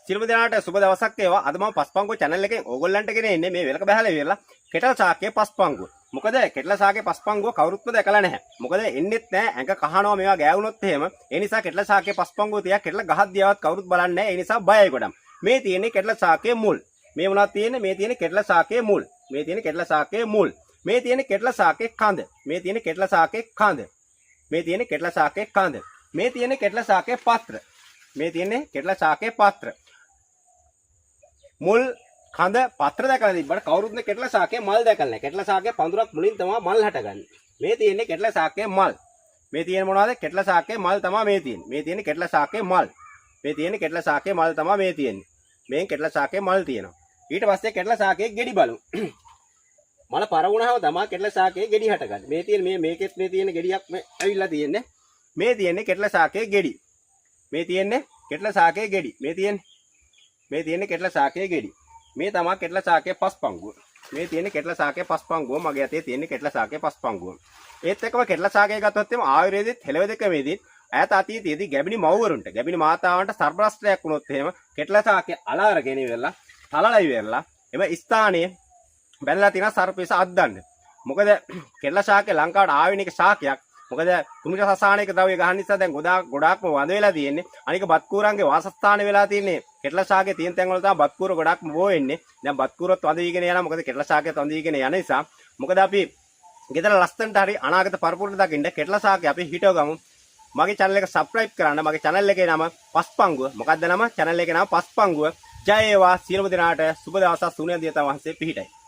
සියලුම දෙනාට සුබ දවසක් වේවා. අද මම පස්පංගුව channel එකෙන් ඕගොල්ලන්ට ගෙන එන්නේ මේ වෙලක බහලා ඉවරලා කෙටල් ශාකයේ පස්පංගුව. මොකද කෙටල් ශාකයේ පස්පංගුව කවුරුත්ම දැකලා නැහැ. මොකද එන්නෙත් නැහැ. ඇඟ කහනවා මේවා ගෑවුනොත් එහෙම. ඒ නිසා කෙටල් ශාකයේ පස්පංගුව තියා කෙටල් ගහක් දියාවත් කවුරුත් බලන්නේ නැහැ. ඒ නිසා බයයි ගොඩක්. මේ තියෙන්නේ කෙටල් ශාකයේ මුල්. මේ මොනවද තියෙන්නේ? මේ තියෙන්නේ කෙටල් ශාකයේ මුල්. මේ තියෙන්නේ කෙටල් ශාකයේ මුල්. මේ තියෙන්නේ කෙටල් ශාකයේ කඳ. මේ තියෙන්නේ කෙටල් ශාකයේ කඳ. මේ තියෙන්නේ කෙටල් ශාකයේ කඳ. මේ තියෙන්නේ කෙටල් ශාකයේ පත්‍ර. මේ තියෙන්නේ කෙටල ශාකයේ පත්‍ර. මුල් කඳ පත්‍ර දැකලා තිබ්බට කවුරුත් නේ කෙටල ශාකයේ මල් දැකලා නැහැ. කෙටල ශාකයේ පඳුරක් මුලින් තමයි මල් හටගන්නේ. මේ තියෙන්නේ කෙටල ශාකයේ මල්. මේ තියෙන්නේ මොනවද? කෙටල ශාකයේ මල් තමයි මේ තියෙන්නේ. මේ තියෙන්නේ කෙටල ශාකයේ මල්. මේ තියෙන්නේ කෙටල ශාකයේ මල් තමයි මේ තියෙන්නේ. මේන් කෙටල ශාකයේ මල් තියෙනවා. ඊට පස්සේ කෙටල ශාකයේ ගෙඩි බලමු. මල පර වුණාම තමයි කෙටල ශාකයේ ගෙඩි හටගන්නේ. මේ තියෙන්නේ මේකෙත් මේ තියෙන ගෙඩියක් මේ ඇවිල්ලා තියෙන්නේ. මේ තියෙන්නේ කෙටල ශාකයේ ගෙඩි. මේ තියෙන්නේ කෙටල ශාකයේ ගෙඩි. මේ තියෙන්නේ කෙටල ශාකයේ ගෙඩි. මේ තමයි කෙටල ශාකයේ පස්පංගුව. මේ තියෙන්නේ කෙටල ශාකයේ පස්පංගුව. මගේ අතේ තියෙන්නේ කෙටල ශාකයේ පස්පංගුව. ඒත් එක්කම කෙටල ශාකය ගත්තොත් එම ආයුර්වේදෙත් හෙළවෙදකමේදී ඈත අතීතයේදී ගැබිනි මව්වරුන්ට ගැබිනි මාතාවන්ට සර්පරස්ත්‍රයක් වුණොත් එහෙම කෙටල ශාකය අලාරගෙන ඉවරලා තලලා ඉවරලා එම ස්ථානයේ බැලලා තියෙන සර්පේස අද්දන්න. මොකද කෙටල ශාකය ලංකාවට ආවෙනික ශාකයක්. මොකද කුණුක සසානයක ද්‍රව්‍ය ගහන නිසා දැන් ගොඩාක්ම වඳ වෙලා තියෙන්නේ. අනික බත්කූරන්ගේ වාසස්ථාන වෙලා තියෙන්නේ කෙටල ශාකයේ තියෙන තැන් වල තමයි බත්කූර ගොඩාක්ම බෝ වෙන්නේ. දැන් බත්කූරත් වඳ වීගෙන යනවා. මොකද කෙටල ශාකයත් වඳ වීගෙන යන නිසා. මොකද අපි ගෙදර ලස්සනට හරි අනාගත පරිපූර්ණ දකින්න කෙටල ශාකය අපි හිටව ගමු. මගේ channel එක subscribe කරන්න. මගේ channel එකේ නම පස්පංගුව. මොකක්ද නම? channel එකේ නම පස්පංගුව. ජය වේවා සියලුම දෙනාට සුබ දවසක් සුනියන් දියත වහන්සේ පිහිටයි.